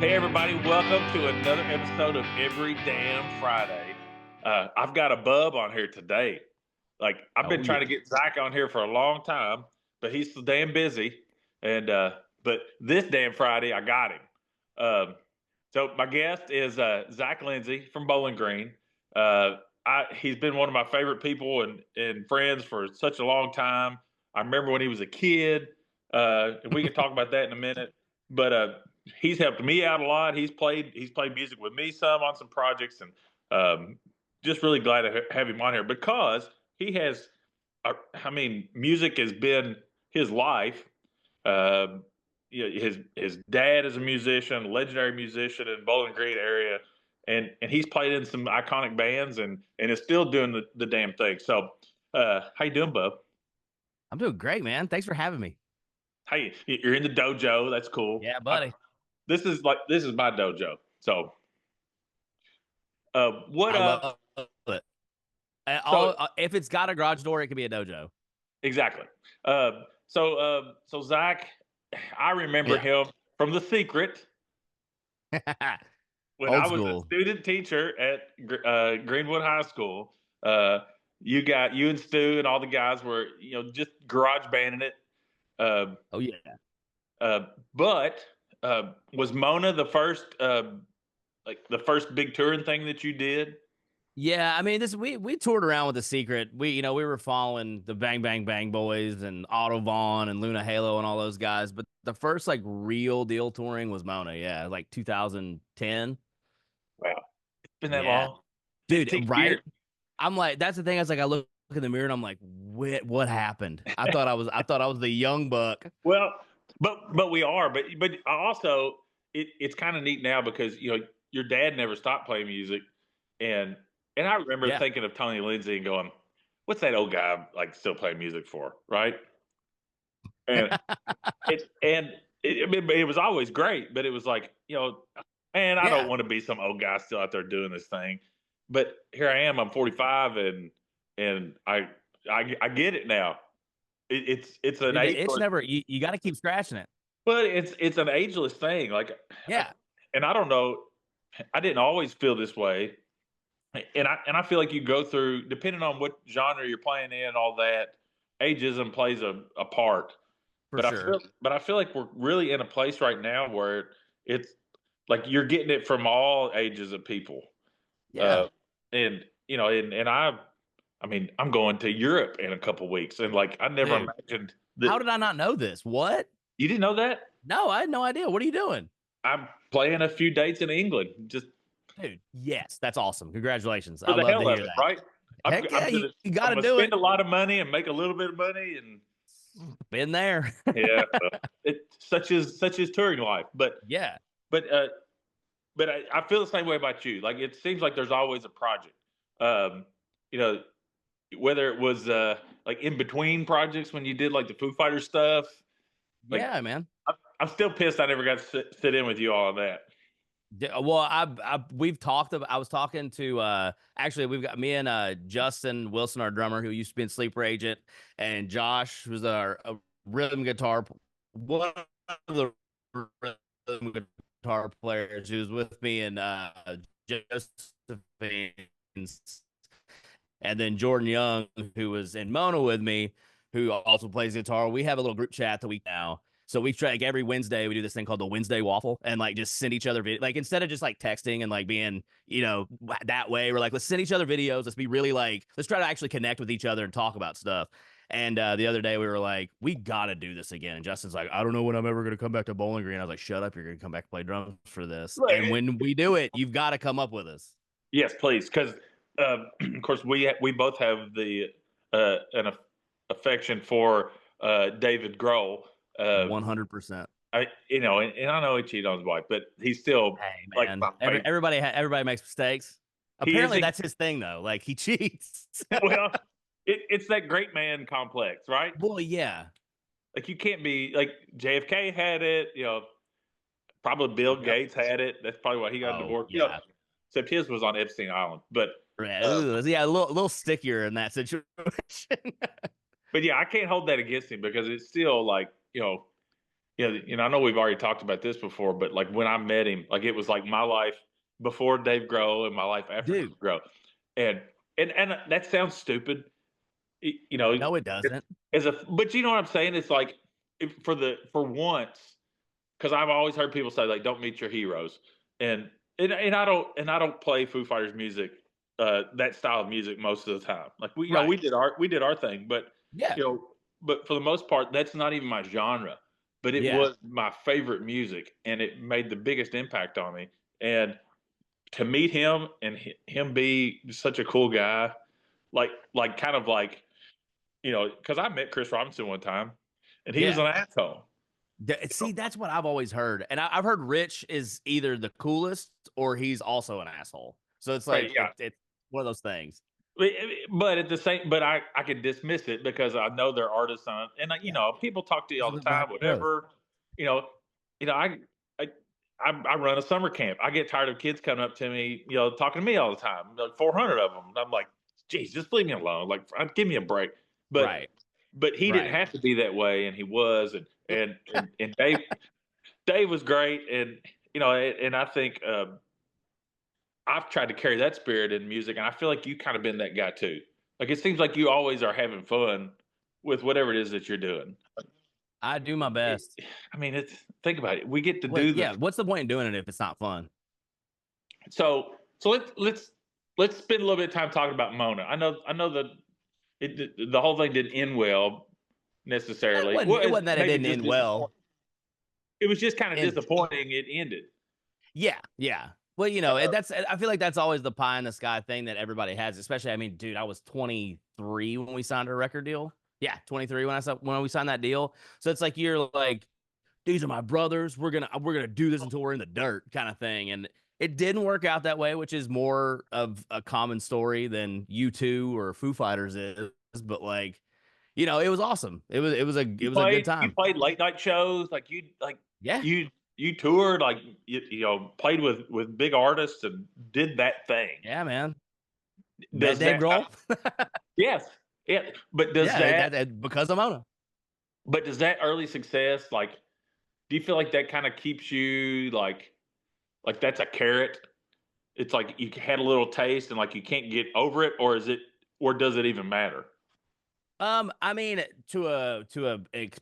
Hey, everybody, welcome to another episode of Every Damn Friday. I've got a bub on here today. I've been Oh yeah. trying to get Zach on here for a long time, but he's so damn busy. But this damn Friday, I got him. So my guest is Zach Lindsey from Bowling Green. Uh, he's been one of my favorite people and friends for such a long time. I remember when he was a kid, and we can talk about that in a minute. But he's helped me out a lot. He's played music with me some on some projects, and just really glad to have him on here because he has. I mean, music has been his life. Um, his dad is a musician, legendary musician in Bowling Green area, and he's played in some iconic bands and is still doing the damn thing. So, how you doing, bub? I'm doing great, man. Thanks for having me. Hey, you're in the dojo. That's cool. Yeah, buddy. This is my dojo. So, what I love it. so If it's got a garage door, it could be a dojo. exactly. So Zach, I remember Yeah. him from The Secret when Old I was a school. student teacher at Greenwood High School. Uh, you and Stu and all the guys were just garage banding it. Uh, Oh yeah. but was Mona the first the first big touring thing that you did? Yeah, I mean this we toured around with the secret. We were following the Bang Bang Bang Boys and Otto Vaughn and Luna Halo and all those guys, but the first like real deal touring was Mona, yeah, like 2010. Wow, it's been that Yeah. long. Dude, 15 years. right? I'm like, that's the thing. I was like, I look in the mirror and I'm like, what happened? I thought I was the young buck. Well, but we are. But also it's kind of neat now because your dad never stopped playing music, and I remember Yeah. thinking of Tony Lindsey and going, "What's that old guy like still playing music for?" Right? And it was always great, but it was like man, I don't Yeah. want to be some old guy still out there doing this thing. But here I am. I'm 45, and I get it now. It's an Dude, the itch ageless. never you got to keep scratching it. But it's an ageless thing, Yeah. and I don't know. I didn't always feel this way, and I feel like you go through depending on what genre you're playing in, all that. Ageism plays a part, For but sure. I feel like we're really in a place right now where it's like you're getting it from all ages of people, Yeah. uh, and I mean, I'm going to Europe in a couple weeks, and like I never Dude, imagined that. how did I not know this? What? You didn't know that? No, I had no idea. What are you doing? I'm playing a few dates in England just Dude, yes, that's awesome. Congratulations. for I the love to hell of hear it, that. right? I'm Heck yeah, I'm you, gonna you I'm got to gonna do spend it. a lot of money and make a little bit of money, and Been there. yeah, it such is touring life. Yeah. But uh, but I feel the same way about you. Like it seems like there's always a project. Um, you know, whether it was like in between projects when you did like the Foo Fighter stuff. Like Yeah, man. I'm still pissed I never got to sit in with you all on that. Well, we've talked about. I was talking to actually we've got me and Justin Wilson, our drummer, who used to be in Sleeper Agent, and Josh was our rhythm guitar, one of the rhythm guitar players who was with me in Josephines, and then Jordan Young, who was in Mona with me, who also plays guitar. We have a little group chat that we now. So we try like every Wednesday we do this thing called the Wednesday waffle and like just send each other like instead of just like texting and like being that way we're like let's send each other videos, let's be really like let's try to actually connect with each other and talk about stuff. And the other day we were like we gotta do this again, and Justin's like I don't know when I'm ever gonna come back to Bowling Green. I was like shut up, you're gonna come back and play drums for this, and Right. when we do it you've got to come up with us. Yes, please, because of course we both have the an affection for David Grohl. Uh, 100%. and I know he cheated on his wife, but he's still Hey like man, my favorite. everybody makes mistakes. He is Apparently that's his thing though, like he cheats. well, it's that great man complex, right? Boy, yeah. Like you can't be like JFK had it, probably Bill Yep. Gates had it. That's probably why he got Oh divorced. yeah. Except his was on Epstein Island. Yeah, Uh, yeah, a little stickier in that situation. but yeah, I can't hold that against him because it's still like Yeah, I know we've already talked about this before, but like when I met him, like it was like my life before Dave Grohl and my life after Dude. Dave Grohl. And and that sounds stupid, you know, No, it doesn't. as a but you know what I'm saying? It's like if for once, because I've always heard people say like don't meet your heroes. And and I don't play Foo Fighters music, that style of music most of the time. Like Right. we did our thing, but Yeah. you know, but for the most part, that's not even my genre. But it Yeah. was my favorite music, and it made the biggest impact on me. And to meet him and him be such a cool guy, like kind of like because I met Chris Robinson one time, and he was Yeah. an asshole. See, that's what I've always heard. And I've heard Rich is either the coolest or he's also an asshole. So it's Right? like Yeah. it's one of those things. But at the same, but I can dismiss it because I know they're artists on, and Yeah. people talk to you all There's the a time, behind growth. whatever. You know, I I run a summer camp. I get tired of kids coming up to me, talking to me all the time, like 400 of them. And I'm like, geez, just leave me alone. Like, give me a break. But Right. he didn't Right. have to be that way, and he was, and Dave was great, and and I think I've tried to carry that spirit in music, and I feel like you kind of been that guy too. Like it seems like you always are having fun with whatever it is that you're doing. I do my It, best. I mean, it's think about it. We get to What do yeah, the what's the point in doing it if it's not fun? so let's spend a little bit of time talking about Mona. I know that the whole thing didn't end well necessarily. Well, It wasn't that it maybe didn't just end well. disappointing. It was just kind of And disappointing. It ended. yeah, yeah. Well, Uh, that's I feel like that's always the pie in the sky thing that everybody has, especially I mean, dude, I was 23 when we signed a record deal. Yeah, 23 when we signed that deal. So it's like you're like, these are my brothers. We're gonna do this until we're in the dirt, kind of thing. And it didn't work out that way, which is more of a common story than U2 or Foo Fighters is. But like, it was awesome. It was a good you time. played late night shows, Yeah, you you toured, like played with big artists and did that thing. yeah, man. Met Does Dave that Grohl. yes, yeah, Yeah, because of Mona. but does that early success, like, do you feel like that kind of keeps you like that's a carrot? It's like you had a little taste and like you can't get over it, or does it even matter? I mean, to a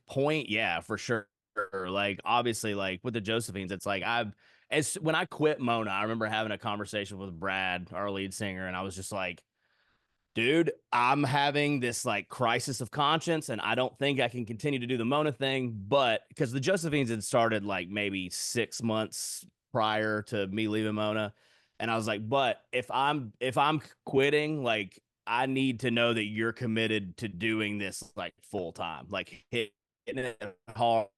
point, yeah, for sure. Like, obviously, like with the Josephines, it's like as when I quit Mona, I remember having a conversation with Brad, our lead singer, and I was just like, dude, I'm having this like crisis of conscience, and I don't think I can continue to do the Mona thing. But because the Josephines had started like maybe 6 months prior to me leaving Mona, and I was like, but if I'm quitting, like I need to know that you're committed to doing this like full time, like hitting it hard,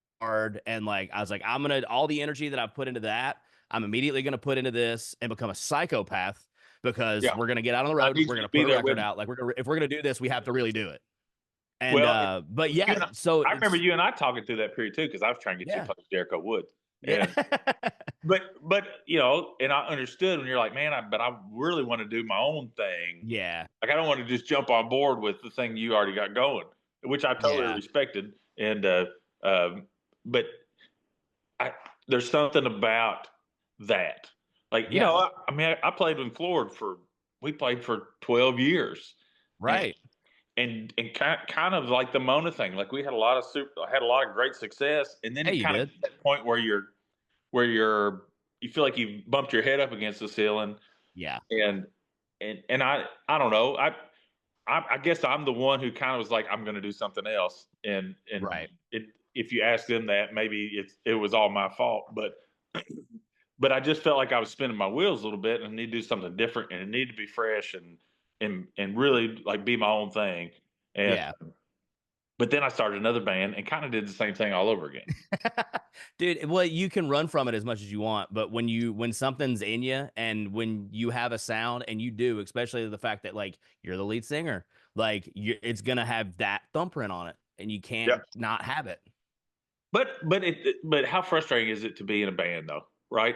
and like I was like, I'm gonna all the energy that I've put into that, I'm immediately gonna put into this and become a psychopath because Yeah, we're gonna get out on the I road, need we're you to gonna be put a there record with me. out. Like if we're gonna do this, we have to really do it. And Well, but you yeah, and so I remember it's you and I talking through that period too, because I was trying to get you to yeah, play with Jericho Wood, yeah, and but and I understood when you're like, man, but I really want to do my own thing. yeah, Like I don't want to just jump on board with the thing you already got going, which I totally yeah, respected. And but I there's something about that. Like yeah, I mean, I played with Florida we played for 12 years, and right. kind of like the Mona thing. Like we had a lot of great success, and then Hey, it you kind of did, gets to that point where you feel like you bumped your head up against the ceiling, yeah, and I don't know. I guess I'm the one who kind of was like, I'm going to do something else, and right. if you ask them that, maybe it was all my fault, but I just felt like I was spinning my wheels a little bit, and I need to do something different, and it needed to be fresh and really like be my own thing. And Yeah. but then I started another band and kind of did the same thing all over again. Dude, well, you can run from it as much as you want, but when something's in you and when you have a sound and you do, especially the fact that like you're the lead singer, like it's gonna have that thumbprint on it, and you can't Yeah. not have it. But how frustrating is it to be in a band though, right?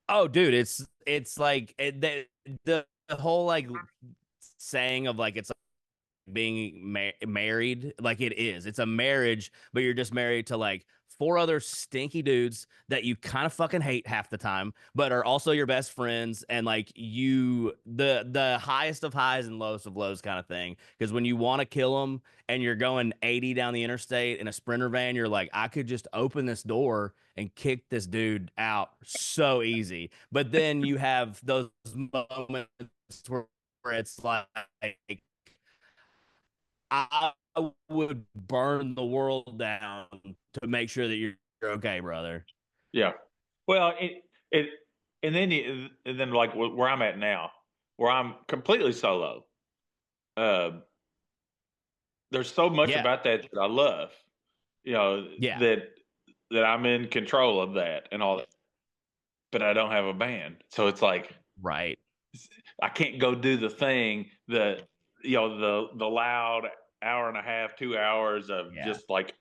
Oh, dude, it's like the whole like saying of like it's being married, like it is. It's a marriage, but you're just married to like 4 other stinky dudes that you kind of fucking hate half the time, but are also your best friends, and like the highest of highs and lowest of lows kind of thing. Because when you want to kill them and you're going 80 down the interstate in a Sprinter van, you're like, I could just open this door and kick this dude out so easy. But then you have those moments where it's like, I would burn the world down to make sure that you're okay, brother. Yeah. Well, it and then like where I'm at now, where I'm completely solo. Uh, there's so much Yeah, about that I love. You know yeah, that I'm in control of that and all that, but I don't have a band, so it's like right. I can't go do the thing that the loud hour and a half, 2 hours of Yeah, just like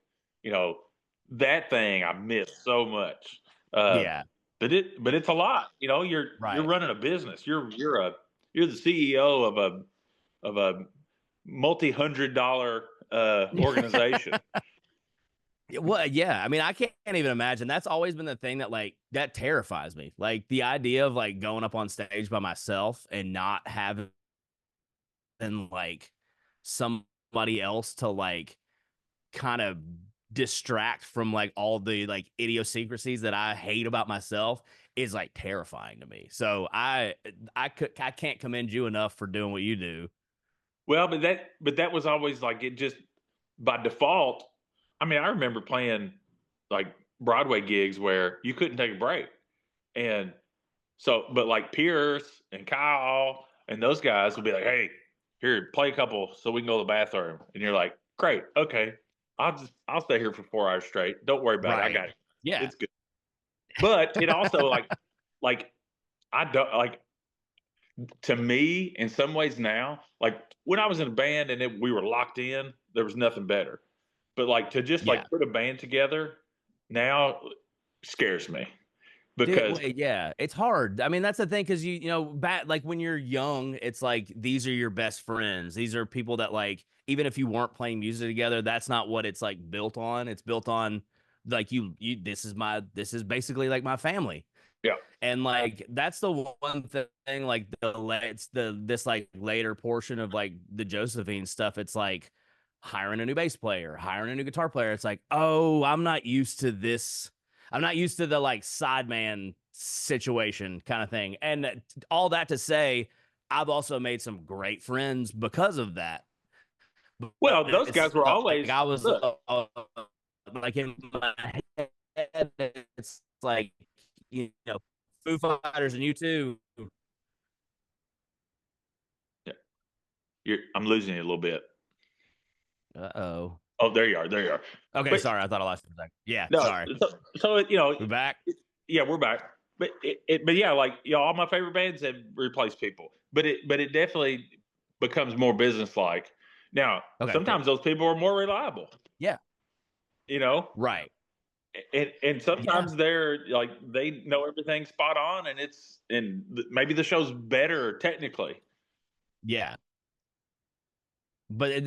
you know that thing I miss so much. Uh, yeah, but it's a lot. You're right. running a business. You're the CEO of a multi-$100 organization. Well, yeah. I mean, I can't even imagine. That's always been the thing that like that terrifies me. Like the idea of like going up on stage by myself and not having like somebody else to like kind of distract from like all the like idiosyncrasies that I hate about myself is like terrifying to me. So I can't commend you enough for doing what you do. Well, but that was always like it just by default. I mean, I remember playing like Broadway gigs where you couldn't take a break. And so, but like Pierce and Kyle and those guys would be like, "Hey, here, play a couple so we can go to the bathroom." And you're like, "Great, okay, I'll stay here for 4 hours straight. Don't worry about it. I Right. got it. Yeah. It's good." But it also like I don't like to me in some ways now. Like when I was in a band and we were locked in, there was nothing better. But like to just Yeah. like put a band together now scares me Dude, because yeah, it's hard. I mean, that's the thing because you know, back like when you're young, it's like these are your best friends. These are people that like even if you weren't playing music together, that's not what it's like built on. It's built on like you this is basically like my family. yeah. And like that's the one thing like it's the this like later portion of like the Josephine stuff. It's like hiring a new bass player, hiring a new guitar player. It's like, oh, I'm not used to this. I'm not used to the like sideman situation kind of thing. And all that to say, I've also made some great friends because of that. But Well, those it's guys were like always I was look. like in my head, it's like you know, Foo Fighters and you too. Yeah, I'm losing you a little bit. Uh-oh. Oh, there you are. There you are. Okay, But sorry. I thought I lost you for a second. Yeah, no, sorry. so We back? yeah, we're back. But yeah, like all my favorite bands have replaced people. But it definitely becomes more business-like. Now, Okay, cool. sometimes those people are more reliable, Yeah, you know? right. And Yeah, sometimes they're like they know everything spot on and maybe the show's better technically. yeah. But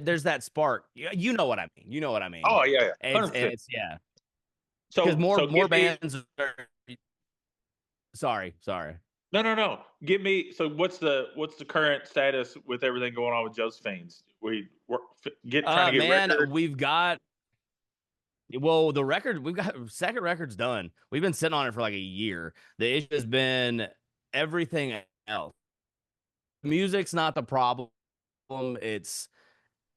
there's that spark. You know what I mean. You know what I mean. Oh yeah, yeah. It's 100%. it's yeah. Because So more give me bands are sorry. no, no, no. Give me so what's the current status with everything going on with Josephines? We're trying to get Man, records. we've got well, the record we've got second record's done. We've been sitting on it for like a year. The issue has been everything else. Music's not the problem. It's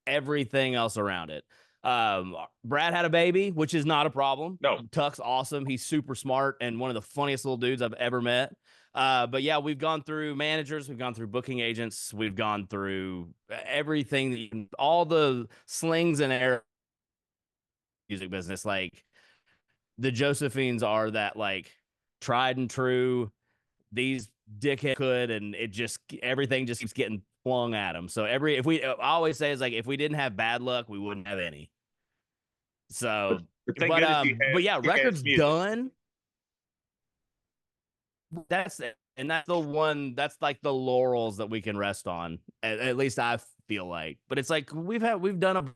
everything else around it. Brad had a baby, which is not a problem. No, Tuck's awesome. He's super smart and one of the funniest little dudes I've ever met. But yeah, we've gone through managers, we've gone through booking agents, we've gone through everything, all the slings and arrows music business. Like the Josephines are that like tried and true. These dickhead could, and it just everything just keeps getting flung at them. So if we, I always say is like if we didn't have bad luck, we wouldn't have any. but, So, but thank goodness you but have yeah, kick-ass record's music. done. That's it, and that's the one. That's like the laurels that we can rest on. At least I feel like. But it's like we've done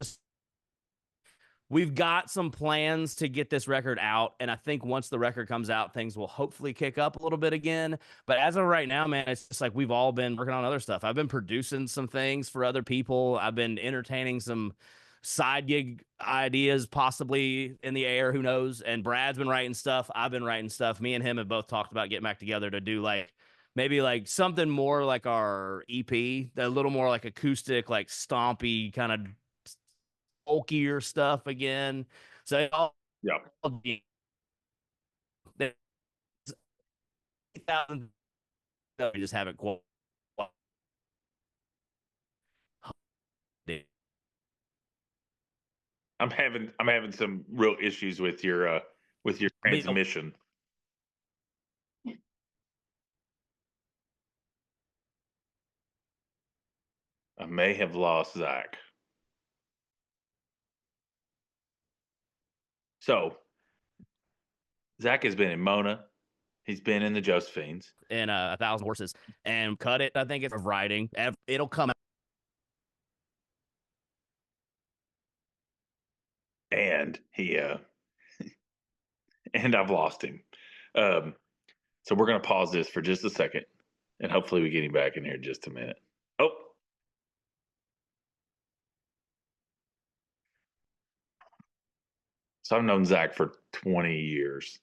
we've got some plans to get this record out, and I think once the record comes out, things will hopefully kick up a little bit again. But as of right now, man, it's just like we've all been working on other stuff. I've been producing some things for other people. I've been entertaining some side gig ideas possibly in the air, who knows. And Brad's been writing stuff, I've been writing stuff. Me and him have both talked about getting back together to do like maybe like something more like our EP, a little more like acoustic, like stompy kind of folkier stuff again. So it all Yeah. be we just haven't quite. I'm having some real issues with your transmission. I may have lost Zach. So Zach has been in Mona. He's been in the Josephines. In 1,000 horses and cut it. I think it's writing. It'll come out. And he and I've lost him. So we're gonna pause this for just a second, and hopefully we get him back in here in just a minute. Oh, so I've known Zach for 20 years,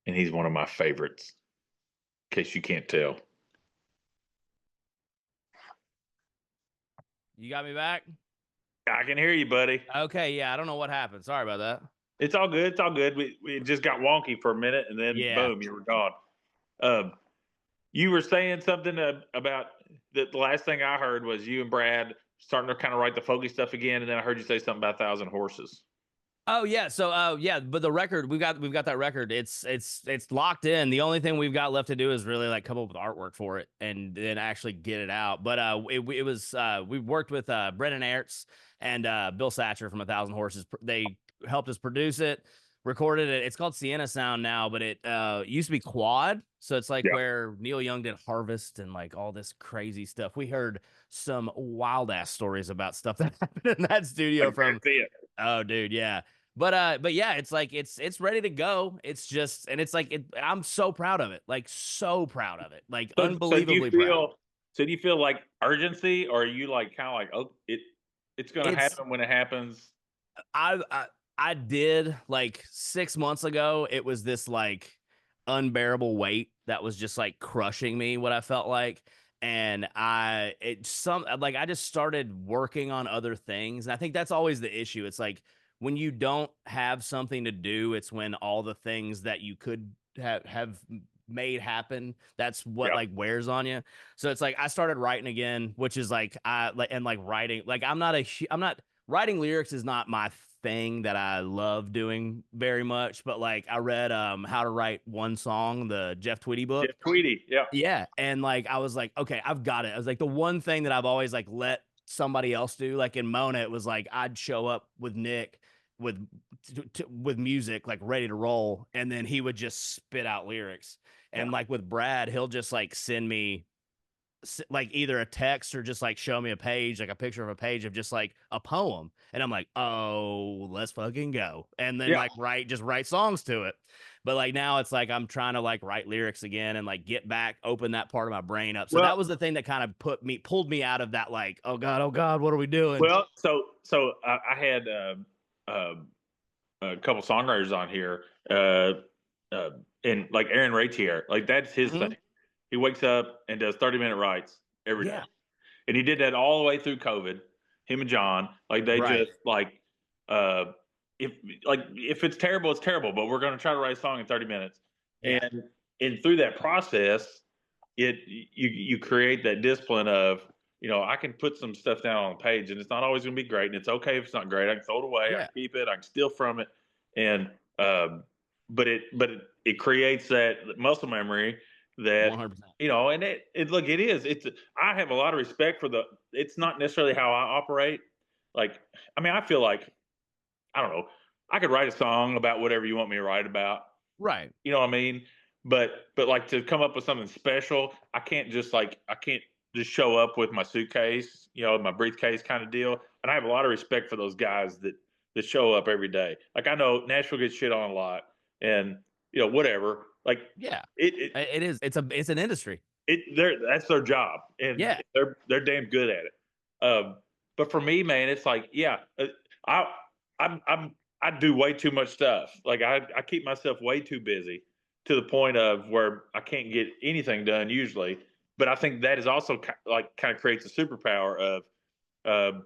and he's one of my favorites. In case you can't tell. You got me back? I can hear you, buddy. Okay, yeah, I don't know what happened. Sorry about that. It's all good. It's all good. We just got wonky for a minute, and then boom, you were gone. You were saying something about the last thing I heard was you and Brad starting to kind of write the folky stuff again, and then I heard you say something about 1,000 horses. Oh yeah, so yeah, but the record we've got that record. It's locked in. The only thing we've got left to do is really like come up with artwork for it and then actually get it out. But it was we worked with Brennan Aerts and Bill Satcher from 1,000 Horses. They helped us produce it, recorded it. It's called Sienna Sound now, but it used to be Quad. So it's like where Neil Young did Harvest and like all this crazy stuff. We heard some wild ass stories about stuff that happened in that studio from. Oh, dude, yeah. But yeah, it's like it's ready to go. It's just, and it's like I'm so proud of it, like so proud of it, like unbelievably proud. So do you feel like urgency, or are you like kind of like, oh, it's gonna happen when it happens? I did like 6 months ago. It was this like unbearable weight that was just like crushing me. What I felt like. And I just started working on other things. And I think that's always the issue. It's like when you don't have something to do, it's when all the things that you could have made happen, that's what like wears on you. So it's like I started writing again, which is like writing. Like I'm not writing lyrics is not my thing that I love doing very much, but like I read How to Write One Song, the Jeff Tweedy book. Jeff Tweedy, yeah, and like I was like, okay, I've got it. I was like, the one thing that I've always like let somebody else do, like in Mona, it was like I'd show up with Nick with music like ready to roll, and then he would just spit out lyrics. And like with Brad, he'll just like send me like either a text or just like show me a page, like a picture of a page of just like a poem, and I'm like, oh, let's fucking go, and then like write songs to it. But like now it's like I'm trying to like write lyrics again and like get back, open that part of my brain up. So that was the thing that kind of pulled me out of that like, oh god, what are we doing? Well, so I had a couple songwriters on here, and like Aaron Ratier, like that's his thing. He wakes up and does 30-minute writes every day. And he did that all the way through COVID. Him and John, like they just like if it's terrible, it's terrible, but we're going to try to write a song in 30 minutes. And through that process, you create that discipline of, I can put some stuff down on the page, and it's not always going to be great, and it's okay if it's not great. I can throw it away, I can keep it, I can steal from it, and but it creates that muscle memory that 100%. And I have a lot of respect for it's not necessarily how I operate. Like, I mean, I feel like, I don't know, I could write a song about whatever you want me to write about. Right. You know what I mean? But like to come up with something special, I can't just show up with my suitcase, my briefcase kind of deal. And I have a lot of respect for those guys that that show up every day. Like I know Nashville gets shit on a lot, and whatever. Like Yeah. it, it, It is. It's an industry. that's their job, and Yeah. they're damn good at it. But for me, man, it's like, yeah, I I do way too much stuff. Like I keep myself way too busy to the point of where I can't get anything done usually. But I think that is also like kind of creates a superpower of um,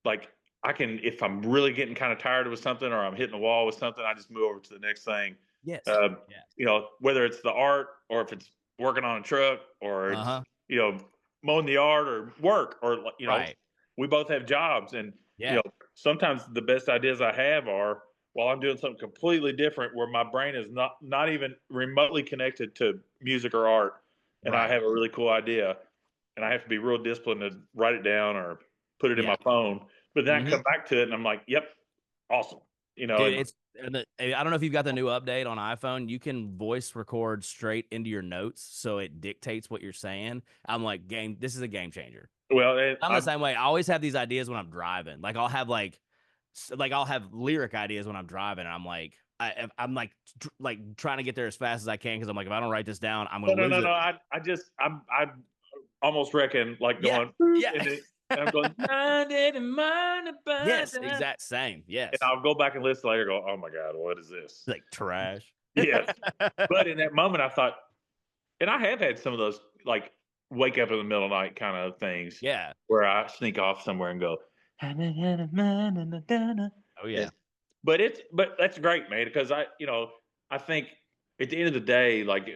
like I can, if I'm really getting kind of tired with something or I'm hitting the wall with something, I just move over to the next thing. Yes. Um, Yes. whether it's the art or if it's working on a truck or Uh it's huh. mowing the yard or work or Right. we both have jobs, and Yeah. sometimes the best ideas I have are while I'm doing something completely different where my brain is not even remotely connected to music or art, and I Right. have a really cool idea, and I have to be real disciplined to write it down or put it in Yeah. my phone. But then I Hmm. come back to it and I'm like, yep, awesome. Dude, And it's I don't know if you've got the new update on iPhone. You can voice record straight into your notes, so it dictates what you're saying. I'm like, this is a game changer. well, and I'm the same way. I always have these ideas when I'm driving. Like I'll have lyric ideas when I'm driving, and I'm like, I'm like trying to get there as fast as I can because I'm like, if I don't write this down, I'm no, gonna no, lose no, no. it. I almost reckon like Yeah, going, "Boop," yeah, and I'm going, "Minded and minded by yes, that." exact same, And yes, I'll go back and listen later. Go, oh my god, what is this? like trash. Yes, but in that moment, I thought, and I have had some of those like wake up in the middle of the night kind of things Yeah. where I sneak off somewhere and go, Oh and, yeah. but that's great, man, because I think at the end of the day, like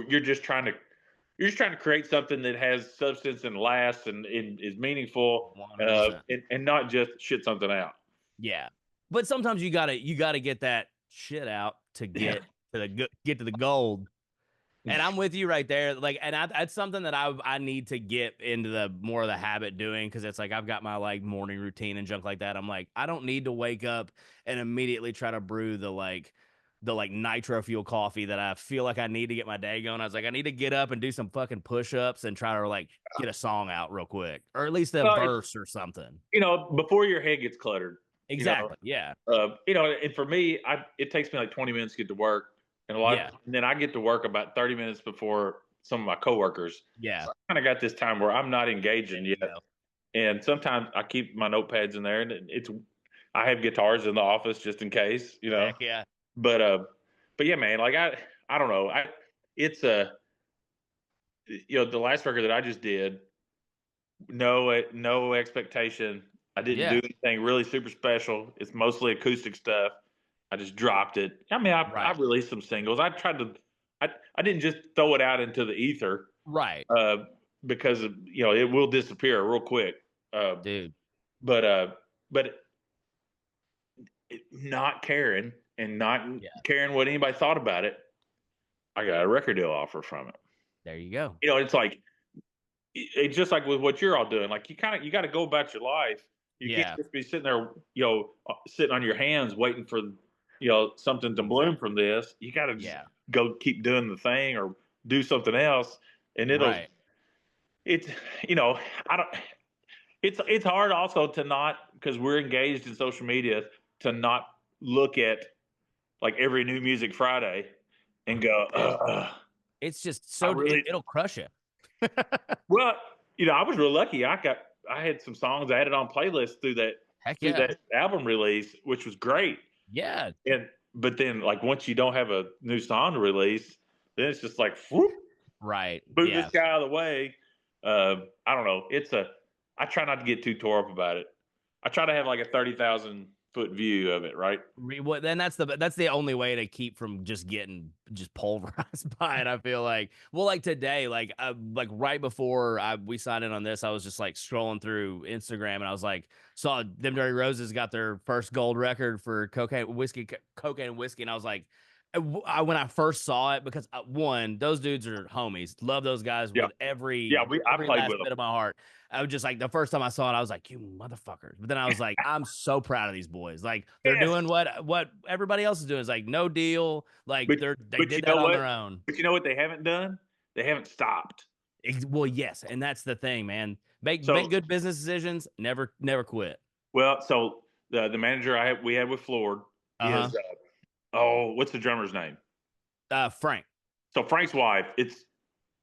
you're just trying to create something that has substance and lasts and is meaningful, 100%. and not just shit something out. Yeah. But sometimes you gotta get that shit out to Yeah. get to the gold. And I'm with you right there. Like, and that's something that I need to get into the more of the habit doing because it's like I've got my like morning routine and junk like that. I'm like, I don't need to wake up and immediately try to brew the nitro fuel coffee that I feel like I need to get my day going. I was like, I need to get up and do some fucking push-ups and try to like get a song out real quick. Or at least a Well, verse or something. before your head gets cluttered, Exactly. Yeah. and for me, it takes me like 20 minutes to get to work, Yeah. and then I get to work about 30 minutes before some of my coworkers. Yeah. So I kind of got this time where I'm not There engaging you yet, go. and sometimes I keep my notepads in there, and I have guitars in the office just in case, Heck yeah. But yeah, man, like I don't know, it's a the last record that I just did, no expectation. I didn't Yeah. do anything really super special. It's mostly acoustic stuff. I just dropped it. I mean, I Right. released some singles. I tried to. I didn't just throw it out into the ether, Right. uh, because it will disappear real quick. Uh, Dude. but not caring and not Yeah. caring what anybody thought about it, I got a record deal offer from it. There you go. It's like it's just like with what you're all doing. Like you got to go about your life. You can't Yeah. just be sitting there, sitting on your hands waiting for, something to bloom Exactly. from this. You got to just Yeah. go keep doing the thing or do something else, and Right. it's, I don't. It's hard also to not because we're engaged in social media to not look at like every new music Friday and go, Dude. It's just I so really it'll crush you. well, I was real lucky. I had some songs added on playlists Heck through yeah. that album release, which was great. Yeah. And but then like once you don't have a new song to release, then it's just like whoop, Right. move this Yeah. guy out of the way. I don't know. I try not to get too tore up about it. I try to have like a 30,000 foot view of it, right? Well, then that's the only way to keep from just getting just pulverized by it. I feel like, well, like today, like right before we signed in on this, I was just like scrolling through Instagram and I was like, saw them Dirty Roses got their first gold record for cocaine and whiskey, and I was like, when I first saw it, because one, those dudes are homies, love those guys Yeah, with yeah. I every played with last them. bit of my heart. I was just like, the first time I saw it, I was like, you motherfuckers. But then I was like, I'm so proud of these boys. Like they're Yes, doing what everybody else is doing. Is like no deal. Like but they but you did that know on what? their own. But you know what they haven't done? They haven't stopped. Well, yes, and that's the thing, man. Make So good business decisions. Never quit. well, so the manager we had with Floyd Uh-huh. is what's the drummer's name? Frank. So Frank's wife. It's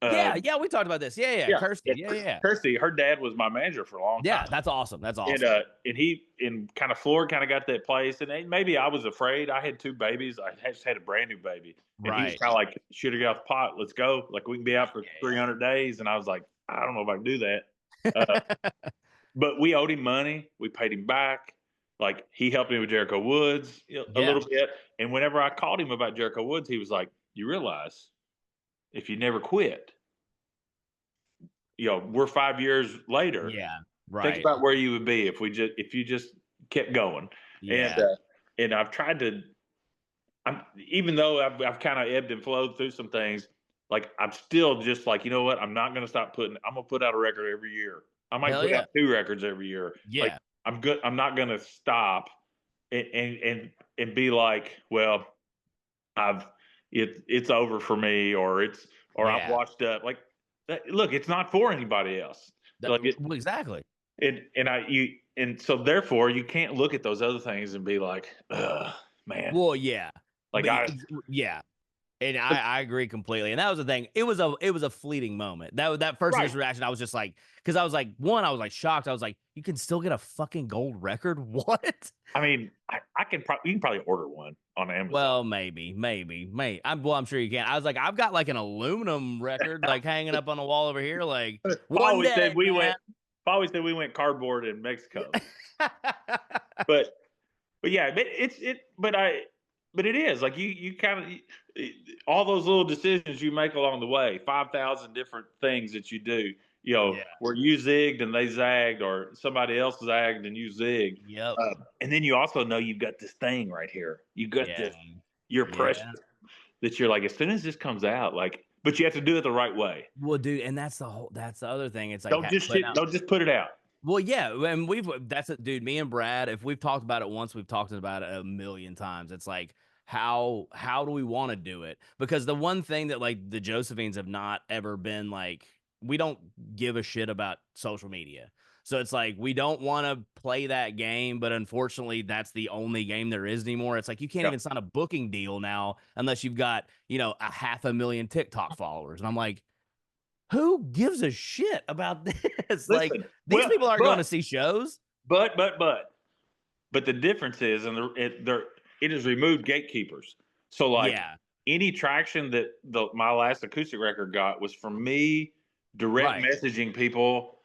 Yeah, yeah, we talked about this. Yeah, yeah, yeah, Kirsty. Yeah, yeah. Kirsty. Her dad was my manager for a long Yeah, time. that's awesome. That's And awesome. and kind of Floyd kind of got that place, and maybe I was afraid. I had two babies. I just had a brand new baby, and he was Right. kind of like, "Should have got off the pot. Let's go. Like we can be out for Yeah, 300 days." And I was like, "I don't know if I can do that." Uh, yeah. but we owed him money. We paid him back. Like he helped me with Jericho Woods a Yeah. little bit. And whenever I called him about Jericho Woods, he was like, "You realize if you never quit, we're 5 years later. Yeah. Think Right. about where you would be if you just kept going." And Yeah. and I've tried to. Even though I've kind of ebbed and flowed through some things, like I'm still just like, you know what? I'm not going to stop putting. I'm gonna put out a record every year. I might Hell put yeah. out two records every year. Like Yeah. I'm good. I'm not going to stop and be like, well, I've it's over for me, or I'm Yeah. washed up. Like, look, it's not for anybody else. Like it, Well, exactly. and so therefore you can't look at those other things and be like, man, Well, yeah. like But yeah. And I agree completely. And that was the thing. It was a fleeting moment. That first right. initial reaction, I was just like, because I was like, one, I was like shocked. I was like, you can still get a fucking gold record? What? I mean, you can probably order one on Amazon. Well, maybe. I'm sure you can. I was like, I've got like an aluminum record like hanging up on the wall over here. Like Paul one always day, said we man. went. Paul always said we went cardboard in Mexico, but yeah, but it is like you kind of all those little decisions you make along the way. 5,000 different things that you do. Yeah. Where you zigged and they zagged, or somebody else zagged and you zigged. Yep. And then you also know you've got this thing right here. You got Yeah. this. You're precious. Yeah. That you're like, as soon as this comes out, like, but you have to do it the right way. Well, dude, and that's the other thing. It's like putting out. Don't just put it out. Well, yeah, and that's it, dude. Me and Brad, if we've talked about it once, we've talked about it a million times. It's like how do we want to do it? Because the one thing that like the Josephines have not ever been like, we don't give a shit about social media. So it's like we don't want to play that game, but unfortunately, that's the only game there is anymore. It's like you can't Yeah. even sign a booking deal now unless you've got, a 500,000 TikTok followers. And I'm like, who gives a shit about this? Like Listen, these people aren't going to see shows. but the difference is, and it has removed gatekeepers. So like Yeah, any traction that my last acoustic record got was from me direct right. messaging people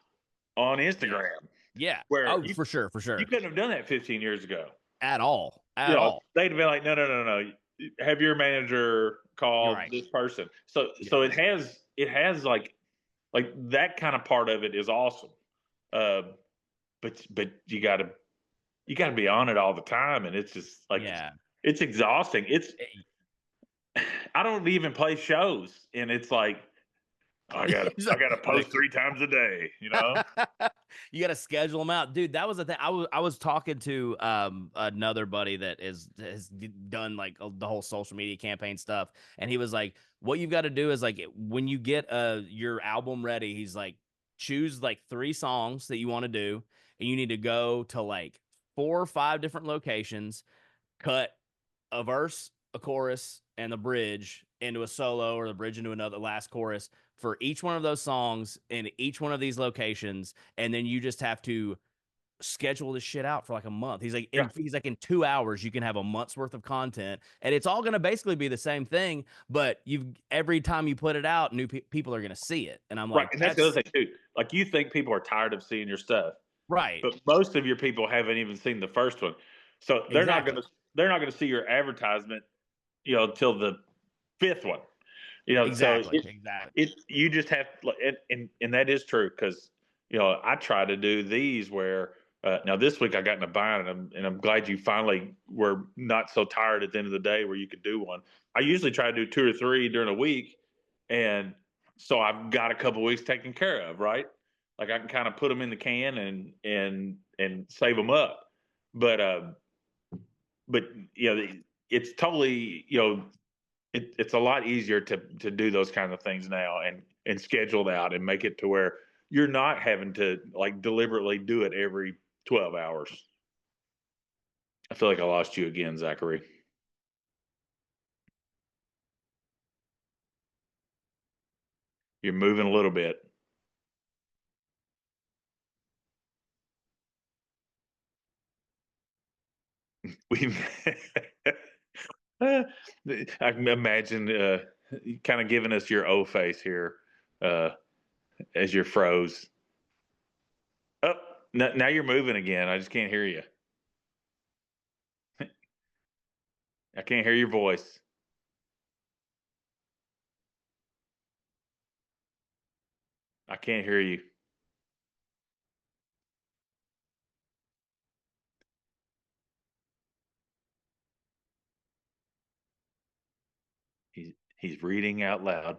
on Yeah, Instagram, yeah. where Oh, for sure, for you sure. couldn't have done that 15 years ago. At all, at all. They'd have been like, no. Have your manager You're call right. this person. So Yeah, it has like that kind of part of it is awesome. Uh, but you gotta be on it all the time, and it's just like yeah. it's exhausting. Eh, I don't even play shows, and it's like I gotta post like, 3 times a day. you got to schedule them out, dude. That was the thing. I was talking to another buddy that has done like the whole social media campaign stuff, and he was like, "What you've got to do is like when you get your album ready, he's like, choose like 3 songs that you want to do, and you need to go to like 4 or 5 different locations, cut a verse, a chorus, and the bridge into a solo or the bridge into another last chorus for each one of those songs in each one of these locations, and then you just have to schedule this shit out for like a month. Yeah, He's like in 2 hours you can have a month's worth of content, and it's all going to basically be the same thing, but every time you put it out, new people are going to see it, and I'm right. like, And that's the that's other thing too. Like you think people are tired of seeing your stuff, right, but most of your people haven't even seen the first one, so exactly, they're not gonna see your advertisement, till the fifth one. So exactly. you just have and that is true because I try to do these where now this week I got in a bind, and I'm glad you finally were not so tired at the end of the day where you could do one. I usually try to do 2 or 3 during a week, and so I've got a couple weeks taken care of, right? Like I can kind of put them in the can and save them up, but but it's totally it's a lot easier to do those kind of things now and schedule it out and make it to where you're not having to like deliberately do it every 12 hours. I feel like I lost you again, Zachary. You're moving a little bit. We I can imagine kind of giving us your O face here uh, as you're froze. Oh, now you're moving again. I just can't hear you. I can't hear your voice. I can't hear you. He's reading out loud.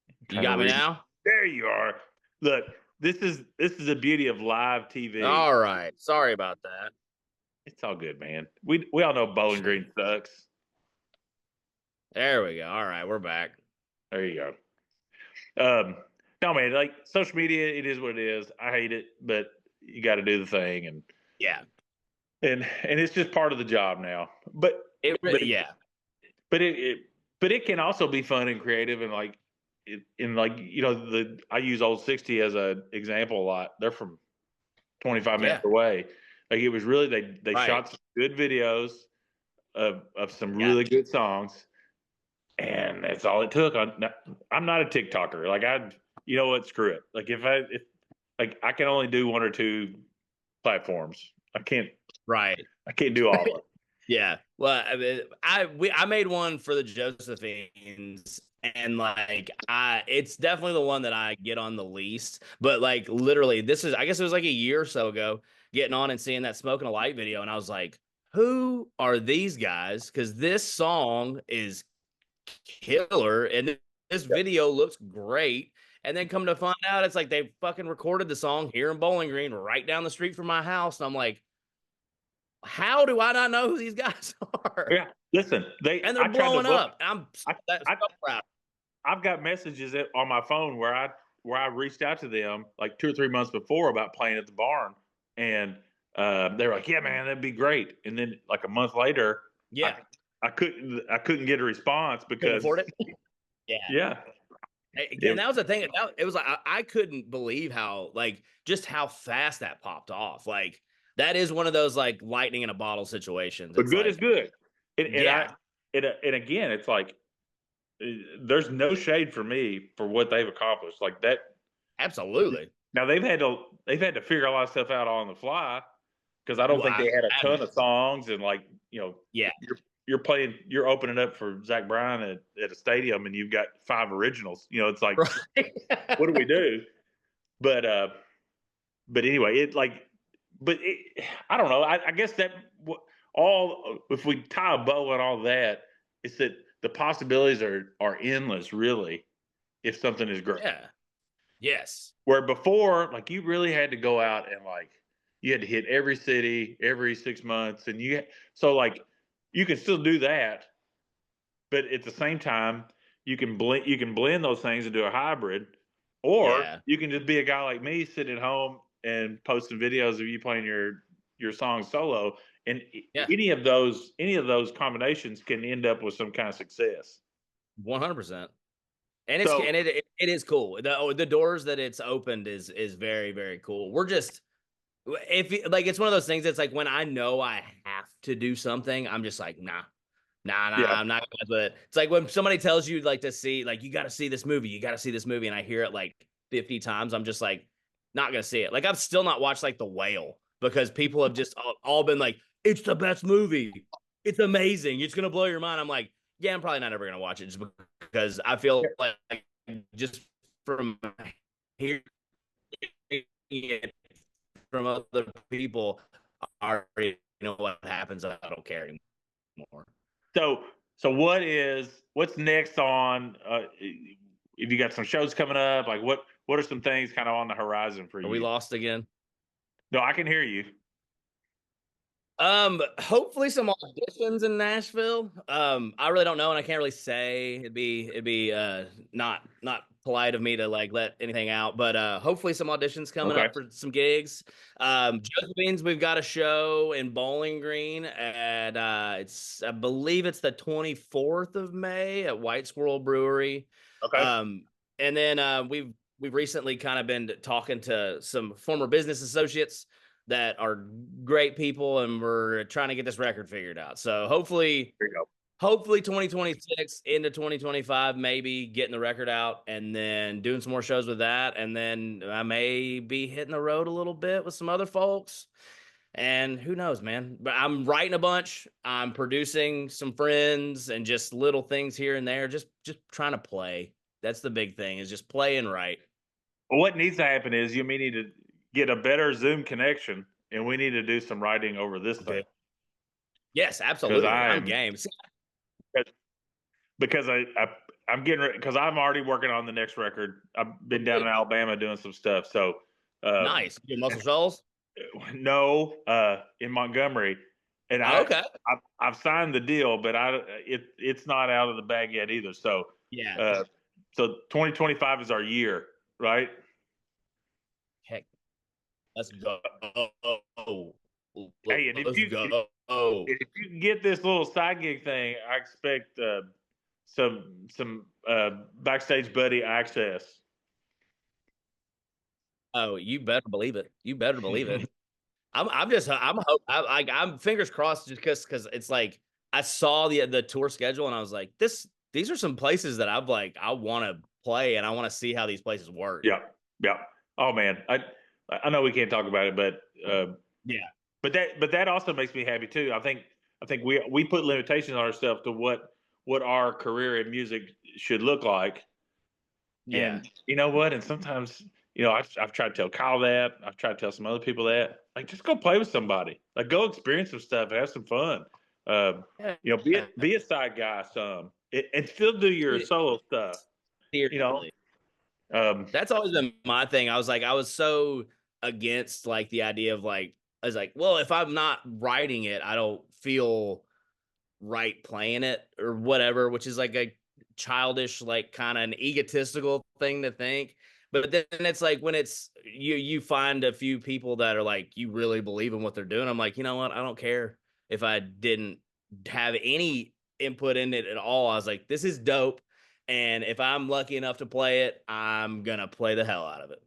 You Trying to got me read. now? There you are. Look, this is the beauty of live TV. All right. Sorry about that. It's all good, man. We all know Bowling Green sucks. There we go. All right, we're back. There you go. No, man, like social media, it is what it is. I hate it, but you got to do the thing, and Yeah. and it's just part of the job now. But but Yeah. but but it can also be fun and creative, and like in like the I use Old 60 as a example a lot. They're from 25 minutes Yeah. away. Like it was really they Right. shot some good videos of some Yeah. really good songs, and that's all it took. I'm not a TikToker. Like you know what? Screw it. Like if like I can only do one or two platforms. Right. I can't do all of it. Yeah. Well, I mean, I made one for the Josephines, and like it's definitely the one that I get on the least. But like literally, this is I guess it was like a year or so ago, getting on and seeing that Smoking a Light video, and I was like, who are these guys? Because this song is killer, and this video looks great. And then come to find out, it's like they fucking recorded the song here in Bowling Green, right down the street from my house, and I'm like, how do I not know who these guys are? Yeah, listen, And they're I tried to blowing look. up. And I'm I, that's I so proud. I've got messages on my phone where I reached out to them like 2 or 3 months before about playing at the barn, and they were like, "Yeah, man, that'd be great." And then like a month later, I Yeah. I couldn't get a response Couldn't because afford it. Yeah. yeah, And that was the thing. It was like I couldn't believe how like just how fast that popped off. Like that is one of those like lightning in a bottle situations. but It's good is like, good. And yeah, and again, it's like there's no shade for me for what they've accomplished. Like that. absolutely. Now they've had to figure a lot of stuff out on the fly because I don't Well, think they had a ton of songs and like yeah. you're opening up for Zach Bryan at a stadium and you've got 5 originals. It's like Right. what do we do? But but anyway, I don't know. I guess that all if we tie a bow on all that, it's that the possibilities are endless, really, if something is great. Yeah. Yes. Where before, like you really had to go out and like you had to hit every city every 6 months, and so like you can still do that, but at the same time, you can blend those things into a hybrid, or Yeah. you can just be a guy like me sitting at home and posting videos of you playing your song solo, and Yeah. any of those combinations can end up with some kind of success. 100%. And it's So and it is cool. The doors that it's opened is very, very cool. We're just if like it's one of those things that's like when I know I have to do something, I'm just like, nah, yeah, I'm not gonna do it. It's like when somebody tells you like to see, like you gotta see this movie, you gotta see this movie, and I hear it like 50 times, I'm just like, not gonna see it. Like I've still not watched like The Whale because people have just all been like, it's the best movie. It's amazing. It's gonna blow your mind. I'm like, yeah, I'm probably not ever gonna watch it just because I feel like just from hearing it from other people, I already know what happens. I don't care anymore. so what's next on? If you got some shows coming up, like what are some things kind of on the horizon for Are we you? lost again? No, I can hear you. Hopefully some auditions in Nashville. I really don't know, and I can't really say. It'd be not polite of me to like let anything out, but hopefully some auditions coming Okay. up for some gigs. Josephines, we've got a show in Bowling Green at I believe it's the 24th of May at White Squirrel Brewery. Okay. Um, and then we've recently kind of been talking to some former business associates that are great people, and we're trying to get this record figured out. So hopefully There you go. 2026 into 2025, maybe getting the record out and then doing some more shows with that. And then I may be hitting the road a little bit with some other folks. And who knows, man? But I'm writing a bunch. I'm producing some friends and just little things here and there. Just trying to play. That's the big thing, is just play and write. Well, what needs to happen is you may need to get a better Zoom connection, and we need to do some writing over this thing. Yes, Because absolutely. I'm I'm game. because I'm getting ready because I'm already working on the next record. I've been down in Alabama doing some stuff. So Nice. You Muscle Shoals? no, in Montgomery, and Okay. I've signed the deal, but it's not out of the bag yet either. So Yeah. so 2025 is our year, right? Heck, let's go. Hey, and Let's go. if you can get this little side gig thing, I expect some backstage buddy access. Oh, you better believe it. You better believe it. I'm fingers crossed, just because it's like I saw the tour schedule and I was like, these are some places that I want to play, and I want to see how these places work. Yeah, yeah. Oh man, I know we can't talk about it, but Yeah. but that also makes me happy too. I think we put limitations on ourselves to what our career in music should look like. Yeah. And you know what? And sometimes, I've tried to tell Kyle that. I've tried to tell some other people that. Like, just go play with somebody. Like, go experience some stuff, have some fun. Be a side guy and still do your solo stuff. You know, Seriously. That's always been my thing. I was so against like the idea of like, I was like, well, if I'm not writing it, I don't feel right playing it or whatever, which is like a childish, like kind of an egotistical thing to think. But then it's like when it's you find a few people that are like, you really believe in what they're doing. I'm like, you know what? I don't care if I didn't have any input in it at all. I was like, this is dope. And if I'm lucky enough to play it, I'm gonna play the hell out of it.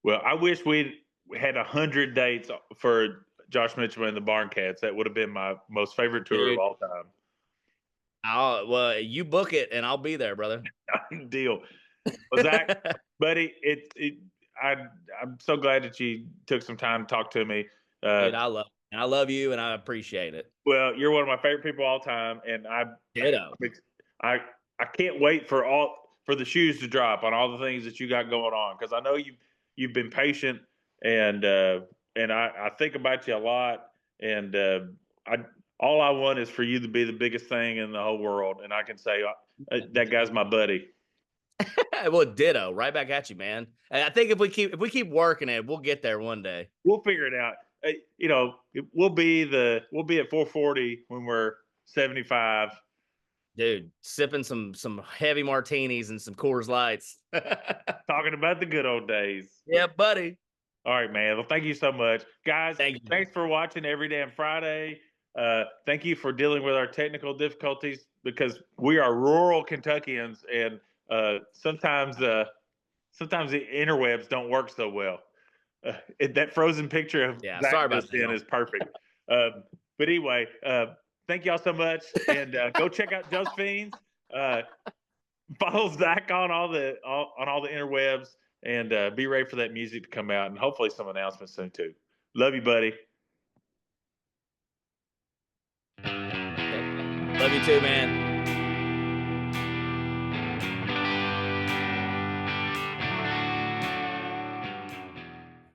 well, I wish we had 100 dates for Josh Mitchell and the Barn Cats. That would have been my most favorite tour of Dude, all time. well, you book it and I'll be there, brother. Deal. Well, Zach, buddy, I'm so glad that you took some time to talk to me. Dude, I love you and I appreciate it. Well, you're one of my favorite people all time, and Ditto. I can't wait for the shoes to drop on all the things that you got going on, because I know you've been patient, and I think about you a lot, and I all I want is for you to be the biggest thing in the whole world, and I can say that guy's my buddy. Well, ditto. Right back at you, man. And I think if we keep working it, we'll get there one day. We'll figure it out. We'll be at 440 when we're 75. Dude, sipping some heavy martinis and some Coors Lights. Talking about the good old days. Yeah, buddy. All right, man. Well, thank you so much. Guys, Thank you. thanks for watching Every Damn Friday. Thank you for dealing with our technical difficulties, because we are rural Kentuckians, and sometimes the interwebs don't work so well. That frozen picture of Sorry Zach about just in is perfect. But anyway, thank y'all so much, and go check out Josephines. Follow Zach on all the interwebs, and be ready for that music to come out, and hopefully some announcements soon too. Love you, buddy. Love you too, man.